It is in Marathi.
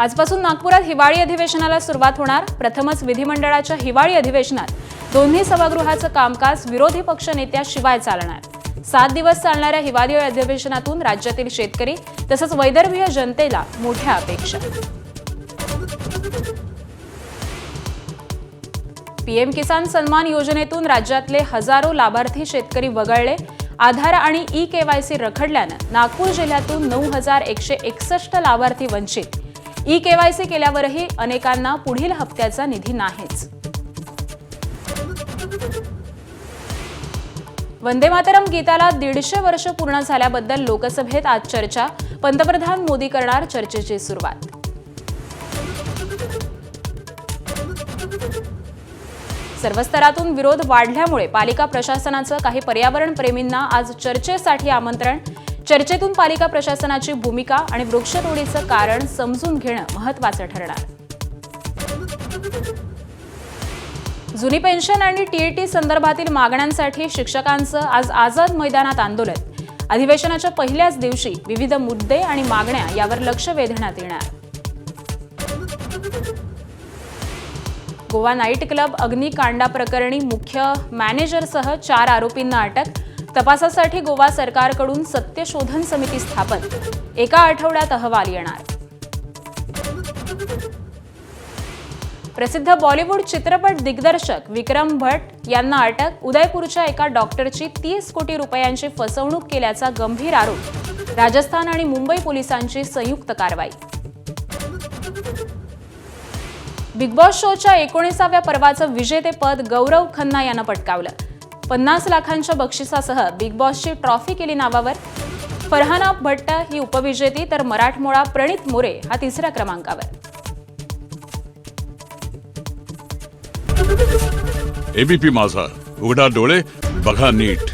आजपासून नागपुरात हिवाळी अधिवेशनाला सुरुवात होणार। प्रथमच विधिमंडळाच्या हिवाळी अधिवेशनात दोन्ही सभागृहाचं कामकाज विरोधी पक्ष नेत्याशिवाय चालणार। 7 दिवस चालणाऱ्या हिवाळी अधिवेशनातून राज्यातील शेतकरी तसंच वैदर्भीय जनतेला मोठ्या अपेक्षा। पीएम किसान सन्मान योजनेतून राज्यातले हजारो लाभार्थी शेतकरी वगळले। आधार आणि ई-केवायसी रखडल्यानं नागपूर जिल्ह्यातून 9161 लाभार्थी वंचित। ई-केवायसी केल्यावरही अनेकांना पुढील हप्त्याचा निधी नाहीच। वंदे मातरम गीताला 150 वर्ष पूर्ण झाल्याबद्दल लोकसभेत आज चर्चा। पंतप्रधान मोदी करणार चर्चेची सुरुवात। सर्व स्तरातून विरोध वाढल्यामुळे पालिका प्रशासनाचं काही पर्यावरण प्रेमींना आज चर्चेसाठी आमंत्रण। चर्चेतून पालिका प्रशासनाची भूमिका आणि वृक्षतोडीचं कारण समजून घेणं महत्त्वाचं ठरणार। जुनी पेन्शन आणि टीईटी संदर्भातील मागण्यांसाठी शिक्षकांचं आज आझाद मैदानात आंदोलन। अधिवेशनाच्या पहिल्याच दिवशी विविध मुद्दे आणि मागण्या यावर लक्ष वेधण्यात येणार। गोवा नाईट क्लब अग्निकांडाप्रकरणी मुख्य मॅनेजरसह 4 आरोपींना अटक। तपासासाठी गोवा सरकारकडून सत्यशोधन समिती स्थापन। एका आठवड्यात अहवाल येणार। प्रसिद्ध बॉलिवूड चित्रपट दिग्दर्शक विक्रम भट्ट यांना अटक। उदयपूरच्या एका डॉक्टरची 30 कोटी रुपयांची फसवणूक केल्याचा गंभीर आरोप। राजस्थान आणि मुंबई पोलिसांची संयुक्त कारवाई। बिग बॉस शोच्या 19व्या पर्वाचं विजेतेपद गौरव खन्ना यानं पटकावलं। 50 लाखांच्या बक्षिसासह बिग बॉसची ट्रॉफी केली नावावर। फरहाना भट्ट ही उपविजेती तर मराठमोळा प्रणित मोरे हा 3ऱ्या क्रमांकावर। एबीपी माझा, उघडा डोळे बघा नीट।